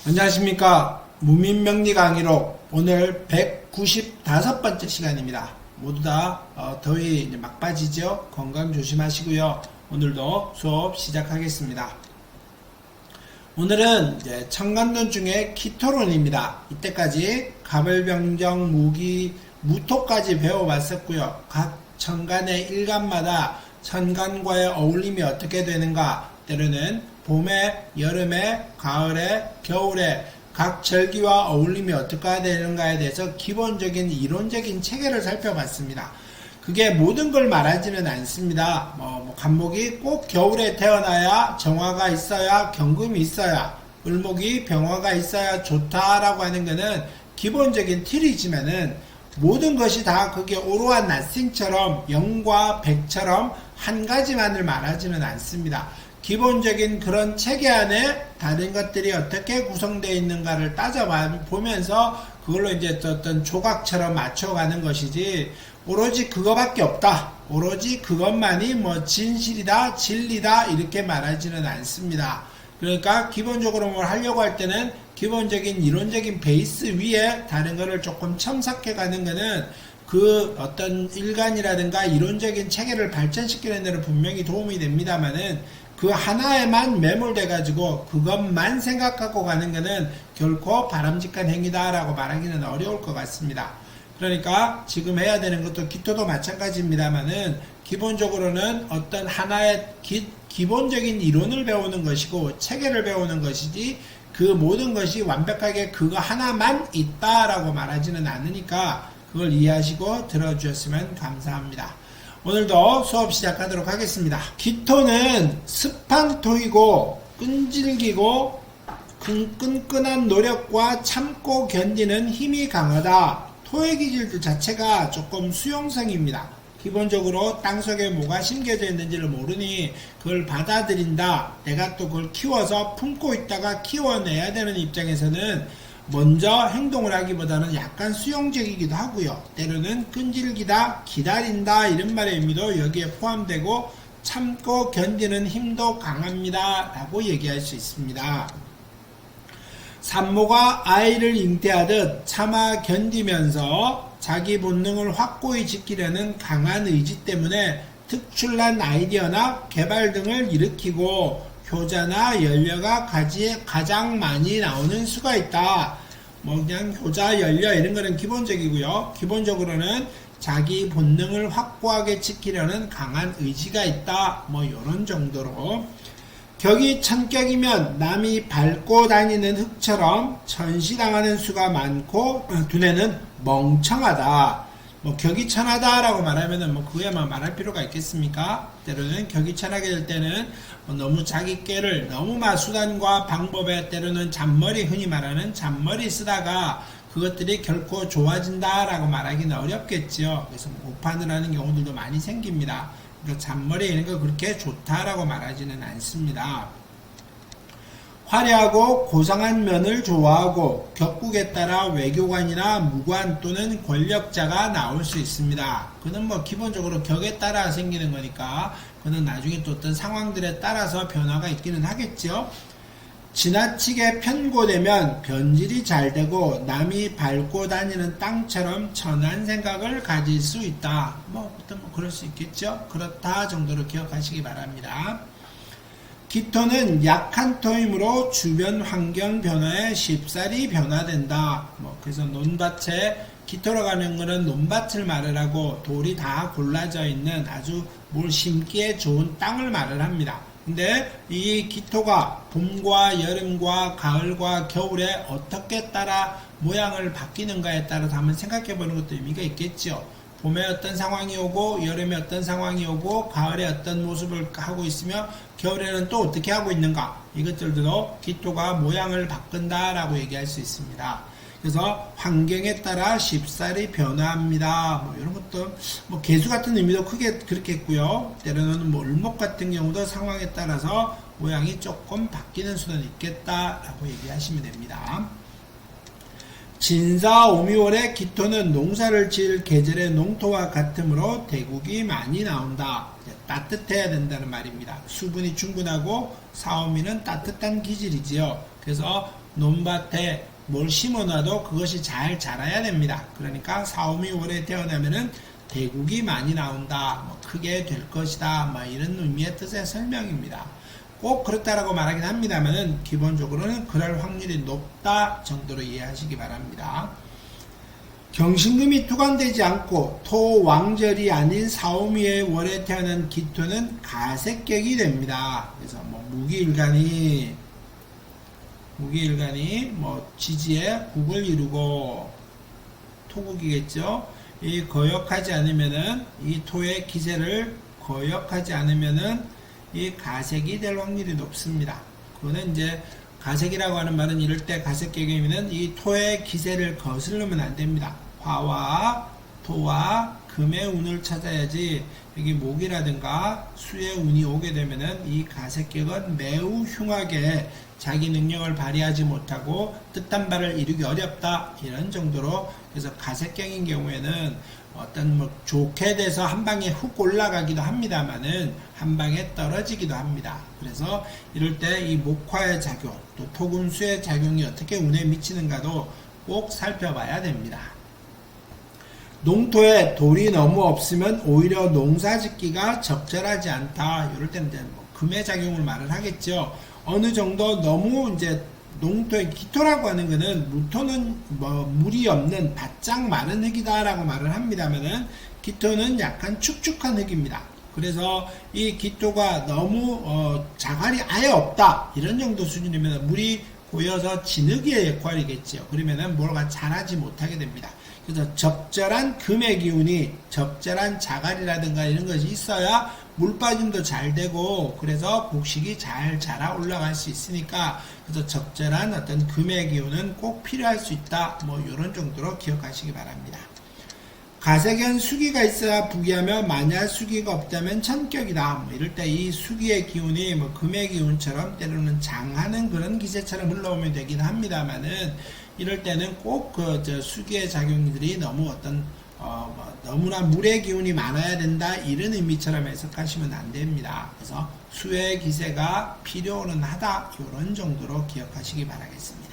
안녕하십니까. 무민명리 강의록 오늘 195번째 시간입니다. 모두 다 더위 이제 막바지죠. 건강 조심하시고요. 오늘도 수업 시작하겠습니다. 오늘은 이제 청간론 중에 키토론입니다. 이때까지 가벌병정, 무기, 무토까지 배워봤었고요. 각 천간의 일간마다 천간과의 어울림이 어떻게 되는가, 때로는 봄에, 여름에, 가을에, 겨울에 각 절기와 어울림이 어떻게 되는가에 대해서 기본적인 이론적인 체계를 살펴봤습니다. 그게 모든 걸 말하지는 않습니다. 간목이 꼭 겨울에 태어나야 정화가 있어야 경금이 있어야 을목이 병화가 있어야 좋다라고 하는 것은 기본적인 틀이지만은 모든 것이 다 그게 오로한 낫싱처럼 0과 100처럼 한 가지만을 말하지는 않습니다. 기본적인 그런 체계 안에 다른 것들이 어떻게 구성되어 있는가를 따져보면서 그걸로 이제 어떤 조각처럼 맞춰가는 것이지, 오로지 그거밖에 없다, 오로지 그것만이 진실이다, 진리다 이렇게 말하지는 않습니다. 그러니까 기본적으로 뭘 하려고 할 때는 기본적인 이론적인 베이스 위에 다른 거를 조금 첨삭해 가는 거는 그 어떤 일간이라든가 이론적인 체계를 발전시키는 데는 분명히 도움이 됩니다만은, 그 하나에만 매몰돼 가지고 그것만 생각하고 가는 것은 결코 바람직한 행위다라고 말하기는 어려울 것 같습니다. 그러니까 지금 해야 되는 것도 기토도 마찬가지입니다만은, 기본적으로는 어떤 하나의 기본적인 이론을 배우는 것이고 체계를 배우는 것이지, 그 모든 것이 완벽하게 그거 하나만 있다라고 말하지는 않으니까 그걸 이해하시고 들어주셨으면 감사합니다. 오늘도 수업 시작하도록 하겠습니다. 기토는 습한 토이고 끈질기고 끈끈한 노력과 참고 견디는 힘이 강하다. 토의 기질 자체가 조금 수용성입니다. 기본적으로 땅속에 뭐가 심겨져 있는지를 모르니 그걸 받아들인다. 내가 또 그걸 키워서 품고 있다가 키워내야 되는 입장에서는 먼저 행동을 하기보다는 약간 수용적이기도 하고요. 때로는 끈질기다, 기다린다 이런 말의 의미도 여기에 포함되고, 참고 견디는 힘도 강합니다 라고 얘기할 수 있습니다. 산모가 아이를 잉태하듯 참아 견디면서 자기 본능을 확고히 지키려는 강한 의지 때문에 특출난 아이디어나 개발 등을 일으키고 효자나 연료가 가장 많이 나오는 수가 있다. 그냥 효자, 연료 이런 거는 기본적이고요. 기본적으로는 자기 본능을 확고하게 지키려는 강한 의지가 있다. 이런 정도로. 격이 천격이면 남이 밟고 다니는 흙처럼 천시당하는 수가 많고 두뇌는 멍청하다. 격이 천하다라고 말하면은 그에만 말할 필요가 있겠습니까? 때로는 격이 천하게 될 때는 너무 자기 꾀를 너무 수단과 방법에, 때로는 잔머리, 흔히 말하는 잔머리 쓰다가 그것들이 결코 좋아진다라고 말하기는 어렵겠죠. 그래서 오판을 하는 경우들도 많이 생깁니다. 그러니까 잔머리 이런 거 그렇게 좋다라고 말하지는 않습니다. 화려하고 고상한 면을 좋아하고 격국에 따라 외교관이나 무관 또는 권력자가 나올 수 있습니다. 그는 기본적으로 격에 따라 생기는 거니까 그는 나중에 또 어떤 상황들에 따라서 변화가 있기는 하겠죠. 지나치게 편고되면 변질이 잘 되고 남이 밟고 다니는 땅처럼 천한 생각을 가질 수 있다. 그럴 수 있겠죠. 그렇다 정도로 기억하시기 바랍니다. 기토는 약한 토이므로 주변 환경 변화에 쉽사리 변화된다. 그래서 논밭에 기토로 가는 것은 논밭을 말을 하고, 돌이 다 골라져 있는 아주 뭘 심기에 좋은 땅을 말을 합니다. 근데 이 기토가 봄과 여름과 가을과 겨울에 어떻게 따라 모양을 바뀌는가에 따라서 한번 생각해 보는 것도 의미가 있겠죠. 봄에 어떤 상황이 오고 여름에 어떤 상황이 오고 가을에 어떤 모습을 하고 있으며 겨울에는 또 어떻게 하고 있는가, 이것들도 기토가 모양을 바꾼다라고 얘기할 수 있습니다. 그래서 환경에 따라 쉽사리 변화합니다. 이런 것도 개수 같은 의미도 크게 그렇겠고요. 때로는 을목 같은 경우도 상황에 따라서 모양이 조금 바뀌는 수는 있겠다라고 얘기하시면 됩니다. 진사 오미월의 기토는 농사를 지을 계절의 농토와 같으므로 대국이 많이 나온다. 따뜻해야 된다는 말입니다. 수분이 충분하고 사오미는 따뜻한 기질이지요. 그래서 논밭에 뭘 심어놔도 그것이 잘 자라야 됩니다. 그러니까 사오미 월에 태어나면은 대국이 많이 나온다, 뭐 크게 될 것이다, 뭐 이런 의미의 뜻의 설명입니다. 꼭 그렇다라고 말하긴 합니다만은 기본적으로는 그럴 확률이 높다 정도로 이해하시기 바랍니다. 경신금이 투관되지 않고 토왕절이 아닌 사오미의 월에 태어난 기토는 가색격이 됩니다. 그래서 뭐 무기일간이 뭐 지지에 국을 이루고 토국이겠죠. 이 거역하지 않으면은 이 토의 기세를 거역하지 않으면은 이 가색이 될 확률이 높습니다. 그거는 이제 가색이라고 하는 말은 이럴 때 가색격이면 이 토의 기세를 거스르면 안 됩니다. 화와 토와 금의 운을 찾아야지 여기 목이라든가 수의 운이 오게 되면은 이 가색격은 매우 흉하게 자기 능력을 발휘하지 못하고 뜻한 바를 이루기 어렵다 이런 정도로. 그래서 가색경인 경우에는 어떤 뭐 좋게 돼서 한 방에 훅 올라가기도 합니다만은 한 방에 떨어지기도 합니다. 그래서 이럴 때 이 목화의 작용 또 토금수의 작용이 어떻게 운에 미치는가도 꼭 살펴봐야 됩니다. 농토에 돌이 너무 없으면 오히려 농사 짓기가 적절하지 않다. 이럴 때는 이제 뭐 금의 작용을 말을 하겠죠. 어느 정도 너무 이제 농토의 기토라고 하는 것은 무토는 뭐 물이 없는 바짝 마른 흙이다라고 말을 합니다만은 기토는 약간 축축한 흙입니다. 그래서 이 기토가 너무 자갈이 아예 없다 이런 정도 수준이면 물이 고여서 진흙의 역할이겠죠. 그러면은 뭐가 자라지 못하게 됩니다. 그래서 적절한 금의 기운이 적절한 자갈이라든가 이런 것이 있어야 물 빠짐도 잘 되고 그래서 곡식이 잘 자라 올라갈 수 있으니까 그래서 적절한 어떤 금의 기운은 꼭 필요할 수 있다. 뭐 이런 정도로 기억하시기 바랍니다. 가세견 수기가 있어야 부귀하며 만약 수기가 없다면 천격이다. 뭐 이럴 때 이 수기의 기운이 뭐 금의 기운처럼 때로는 장하는 그런 기세처럼 흘러오면 되긴 합니다만은 이럴 때는 꼭 그 수기의 작용들이 너무 어떤 너무나 물의 기운이 많아야 된다 이런 의미처럼 해석하시면 안 됩니다. 그래서 수의 기세가 필요는 하다 이런 정도로 기억하시기 바라겠습니다.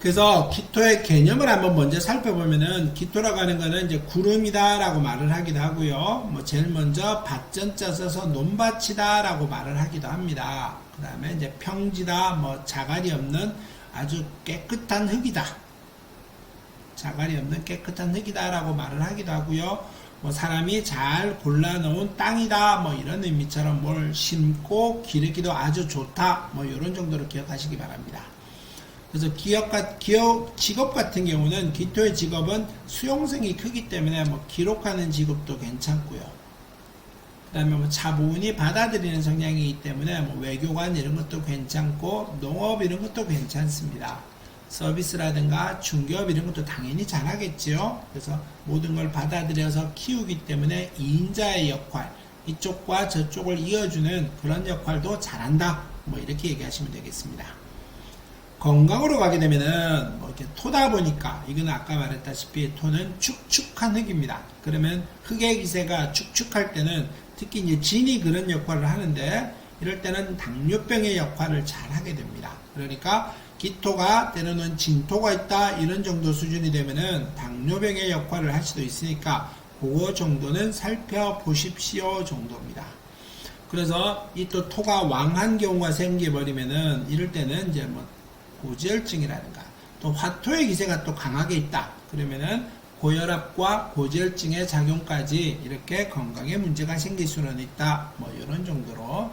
그래서 기토의 개념을 한번 먼저 살펴보면은 기토라고 하는 거는 이제 구름이다라고 말을 하기도 하고요. 뭐 제일 먼저 밭전자 써서 논밭이다라고 말을 하기도 합니다. 그 다음에 이제 평지다, 뭐 자갈이 없는 아주 깨끗한 흙이다. 자갈이 없는 깨끗한 흙이다라고 말을 하기도 하고요. 뭐 사람이 잘 골라놓은 땅이다. 뭐 이런 의미처럼 뭘 심고 기르기도 아주 좋다. 뭐 이런 정도로 기억하시기 바랍니다. 그래서 직업 같은 경우는 기토의 직업은 수용성이 크기 때문에 뭐 기록하는 직업도 괜찮고요. 그 다음에 뭐 차분히 받아들이는 성향이기 때문에 뭐 외교관 이런 것도 괜찮고 농업 이런 것도 괜찮습니다. 서비스라든가 중개업 이런 것도 당연히 잘하겠죠. 그래서 모든 걸 받아들여서 키우기 때문에 2인자의 역할, 이쪽과 저쪽을 이어주는 그런 역할도 잘한다. 뭐 이렇게 얘기하시면 되겠습니다. 건강으로 가게 되면은 뭐 이렇게 토다 보니까 이거는 아까 말했다시피 토는 축축한 흙입니다. 그러면 흙의 기세가 축축할 때는 특히 이제 진이 그런 역할을 하는데 이럴 때는 당뇨병의 역할을 잘 하게 됩니다. 그러니까 기토가 때로는 진토가 있다 이런 정도 수준이 되면은 당뇨병의 역할을 할 수도 있으니까 그거 정도는 살펴보십시오 정도입니다. 그래서 이 또 토가 왕한 경우가 생겨버리면은 이럴 때는 이제 뭐 고지혈증이라든가 또 화토의 기세가 또 강하게 있다 그러면은 고혈압과 고지혈증의 작용까지 이렇게 건강에 문제가 생길 수는 있다. 뭐 이런 정도로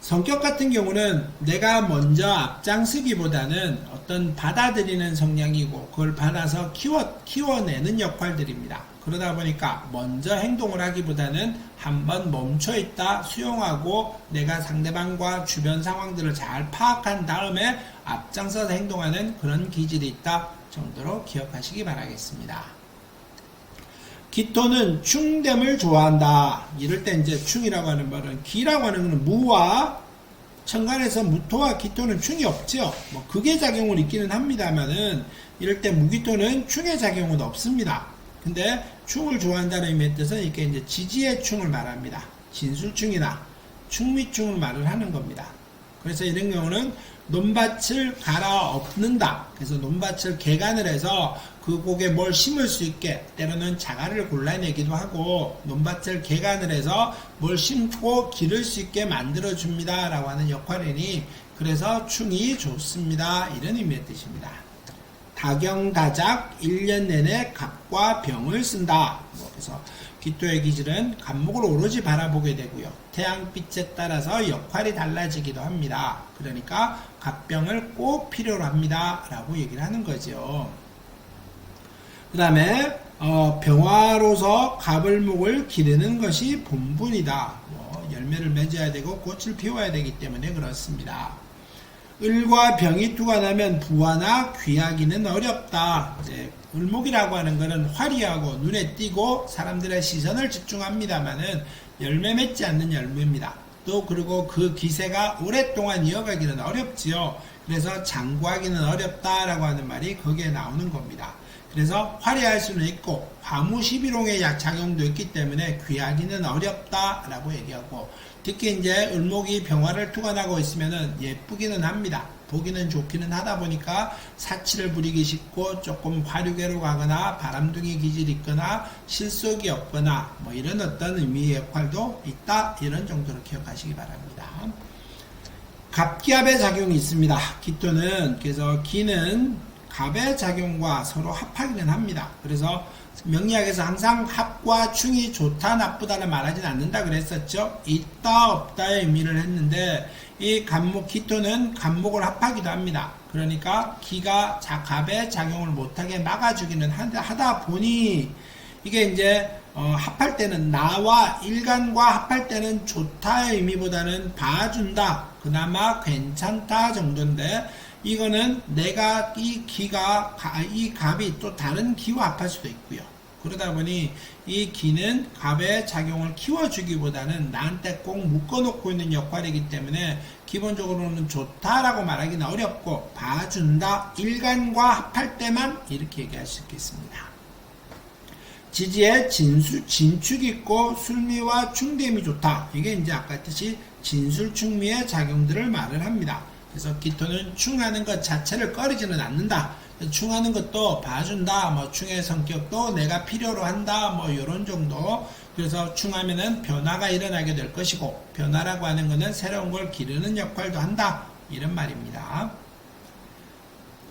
성격 같은 경우는 내가 먼저 앞장서기보다는 어떤 받아들이는 성향이고 그걸 받아서 키워내는 역할들입니다. 그러다 보니까 먼저 행동을 하기보다는 한번 멈춰 있다 수용하고 내가 상대방과 주변 상황들을 잘 파악한 다음에 앞장서서 행동하는 그런 기질이 있다 정도로 기억하시기 바라겠습니다. 기토는 충됨을 좋아한다. 이럴 때 이제 충이라고 하는 말은 기라고 하는 것은 무와 천간에서 무토와 기토는 충이 없죠. 뭐 극의 작용을 있기는 합니다만은 이럴 때 무기토는 충의 작용은 없습니다. 근데 충을 좋아한다는 의미의 뜻은 이렇게 이제 지지의 충을 말합니다. 진술충이나 충미충을 말을 하는 겁니다. 그래서 이런 경우는 논밭을 갈아엎는다. 그래서 논밭을 개간을 해서 그 곡에 뭘 심을 수 있게, 때로는 자갈을 골라내기도 하고 논밭을 개간을 해서 뭘 심고 기를 수 있게 만들어줍니다 라고 하는 역할이니, 그래서 충이 좋습니다 이런 의미의 뜻입니다. 다경다작 1년 내내 갑과 병을 쓴다. 그래서 기토의 기질은 갑목을 오로지 바라보게 되고요. 태양빛에 따라서 역할이 달라지기도 합니다. 그러니까 갑병을 꼭 필요로 합니다 라고 얘기를 하는 거죠. 그 다음에 병화로서 갑을목을 기르는 것이 본분이다. 열매를 맺어야 되고 꽃을 피워야 되기 때문에 그렇습니다. 을과 병이 투관하면 부화나 귀하기는 어렵다. 이제 을목이라고 하는 것은 화려하고 눈에 띄고 사람들의 시선을 집중합니다만은 열매 맺지 않는 열매입니다. 또 그리고 그 기세가 오랫동안 이어가기는 어렵지요. 그래서 장구하기는 어렵다라고 하는 말이 거기에 나오는 겁니다. 그래서 화려할 수는 있고 화무시비롱의 작용도 있기 때문에 귀하기는 어렵다라고 얘기하고, 특히 이제 을목이 병화를 투관하고 있으면은 예쁘기는 합니다. 보기는 좋기는 하다 보니까 사치를 부리기 쉽고 조금 화류계로 가거나 바람둥이 기질이 있거나 실속이 없거나 뭐 이런 어떤 의미의 역할도 있다, 이런 정도로 기억하시기 바랍니다. 갑기합의 작용이 있습니다. 기토는, 그래서 기는 갑의 작용과 서로 합하기는 합니다. 그래서 명리학에서 항상 합과 충이 좋다 나쁘다를 말하지는 않는다 그랬었죠. 있다 없다의 의미를 했는데, 이 갑목 기토는 갑목을 합하기도 합니다. 그러니까 기가 갑의 작용을 못하게 막아주기는 하다 보니, 이게 이제 합할 때는 나와 일간과 합할 때는 좋다의 의미보다는 봐준다, 그나마 괜찮다 정도인데, 이거는 내가 이 갑이 또 다른 기와 합할 수도 있고요. 그러다 보니 이 기는 갑의 작용을 키워주기보다는 나한테 꼭 묶어놓고 있는 역할이기 때문에 기본적으로는 좋다라고 말하기는 어렵고, 봐준다, 일간과 합할 때만 이렇게 얘기할 수 있겠습니다. 지지에 진축이 있고 술미와 충됨이 좋다. 이게 이제 아까 했듯이 진술충미의 작용들을 말을 합니다. 그래서 기토는 충하는 것 자체를 꺼리지는 않는다. 충하는 것도 봐준다. 뭐 충의 성격도 내가 필요로 한다. 뭐 이런 정도. 그래서 충하면은 변화가 일어나게 될 것이고, 변화라고 하는 것은 새로운 걸 기르는 역할도 한다. 이런 말입니다.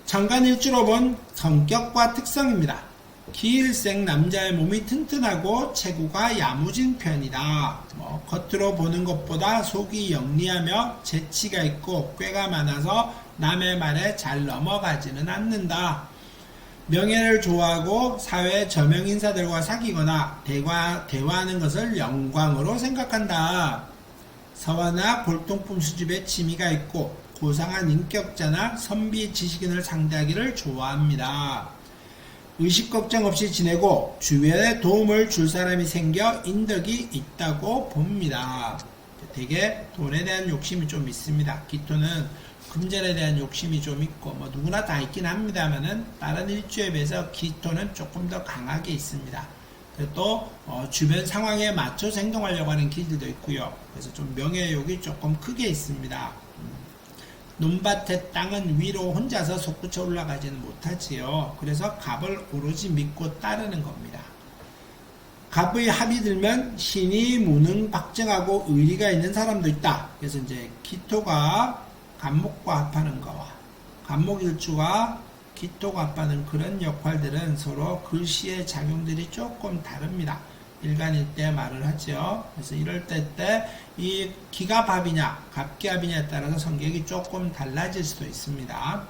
천간일주로 본 성격과 특성입니다. 기일생 남자의 몸이 튼튼하고 체구가 야무진 편이다. 겉으로 보는 것보다 속이 영리하며 재치가 있고 꾀가 많아서 남의 말에 잘 넘어가지는 않는다. 명예를 좋아하고 사회 저명 인사들과 사귀거나 대화하는 것을 영광으로 생각한다. 서화나 골동품 수집에 취미가 있고 고상한 인격자나 선비 지식인을 상대하기를 좋아합니다. 의식 걱정 없이 지내고 주변에 도움을 줄 사람이 생겨 인덕이 있다고 봅니다. 되게 돈에 대한 욕심이 좀 있습니다. 기토는 금전에 대한 욕심이 좀 있고 뭐 누구나 다 있긴 합니다만은 다른 일주에 비해서 기토는 조금 더 강하게 있습니다. 또 주변 상황에 맞춰서 행동하려고 하는 기질도 있고요. 그래서 좀 명예욕이 조금 크게 있습니다. 논밭의 땅은 위로 혼자서 솟구쳐 올라가지는 못하지요. 그래서 갑을 오로지 믿고 따르는 겁니다. 갑의 합이 들면 신이 무능박정하고 의리가 있는 사람도 있다. 그래서 이제 기토가 갑목과 합하는 거와 갑목일주가 기토가 합하는 그런 역할들은 서로 글씨의 작용들이 조금 다릅니다. 일간일 때 말을 하죠. 그래서 이럴 때 이 기갑합이냐 갑기합이냐에 따라서 성격이 조금 달라질 수도 있습니다.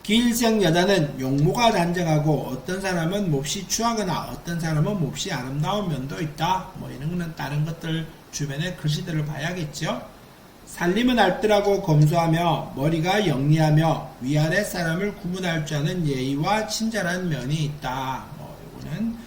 기일생 여자는 용모가 단정하고 어떤 사람은 몹시 추하거나 어떤 사람은 몹시 아름다운 면도 있다. 뭐 이런 거는 다른 것들 주변의 글씨들을 봐야겠죠. 살림은 알뜰하고 검소하며 머리가 영리하며 위아래 사람을 구분할 줄 아는 예의와 친절한 면이 있다. 뭐 이거는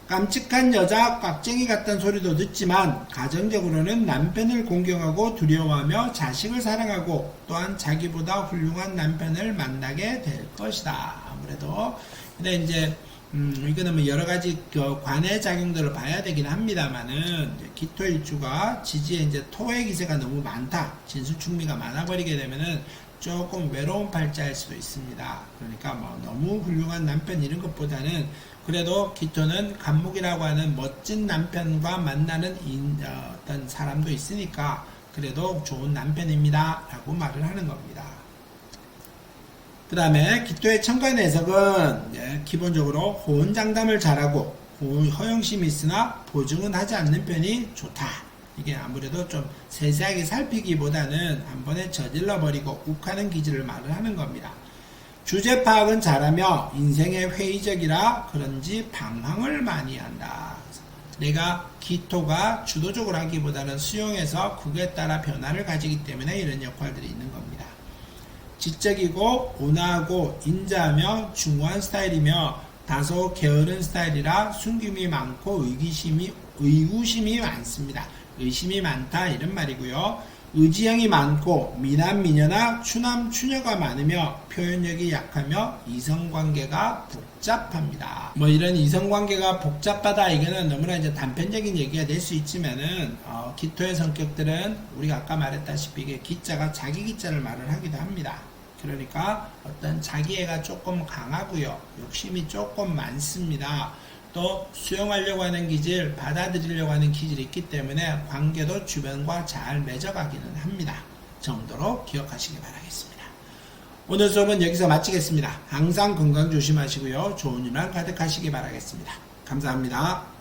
깜찍한 여자 깍쟁이 같다는 소리도 듣지만 가정적으로는 남편을 공경하고 두려워하며 자식을 사랑하고 또한 자기보다 훌륭한 남편을 만나게 될 것이다. 아무래도 근데 이제 이거는 뭐 여러 가지 그 관해 작용들을 봐야 되긴 합니다만은 기토일주가 지지에 이제 토의 기세가 너무 많다, 진수충미가 많아버리게 되면은 조금 외로운 팔자일 수도 있습니다. 그러니까 뭐 너무 훌륭한 남편 이런 것보다는 그래도 기토는 간목이라고 하는 멋진 남편과 만나는 어떤 사람도 있으니까 그래도 좋은 남편입니다 라고 말을 하는 겁니다. 그 다음에 기토의 천간 해석은 기본적으로 호언장담을 잘하고 허영심이 있으나 보증은 하지 않는 편이 좋다. 이게 아무래도 좀 세세하게 살피기보다는 한 번에 저질러 버리고 욱하는 기질을 말을 하는 겁니다. 주제 파악은 잘하며 인생에 회의적이라 그런지 방황을 많이 한다. 내가 기토가 주도적으로 하기보다는 수용해서 그에 따라 변화를 가지기 때문에 이런 역할들이 있는 겁니다. 지적이고 온화하고 인자하며 중후한 스타일이며 다소 게으른 스타일이라 숨김이 많고 의구심이 많습니다. 의심이 많다 이런 말이고요. 의지형이 많고 미남미녀나 추남추녀가 많으며 표현력이 약하며 이성관계가 복잡합니다. 뭐 이런 이성관계가 복잡하다 이거는 너무나 이제 단편적인 얘기가 될 수 있지만은 기토의 성격들은 우리가 아까 말했다시피 이게 기자가 자기 기자를 말을 하기도 합니다. 그러니까 어떤 자기애가 조금 강하고요, 욕심이 조금 많습니다. 또 수용하려고 하는 기질, 받아들이려고 하는 기질이 있기 때문에 관계도 주변과 잘 맺어가기는 합니다. 정도로 기억하시기 바라겠습니다. 오늘 수업은 여기서 마치겠습니다. 항상 건강 조심하시고요, 좋은 일만 가득하시기 바라겠습니다. 감사합니다.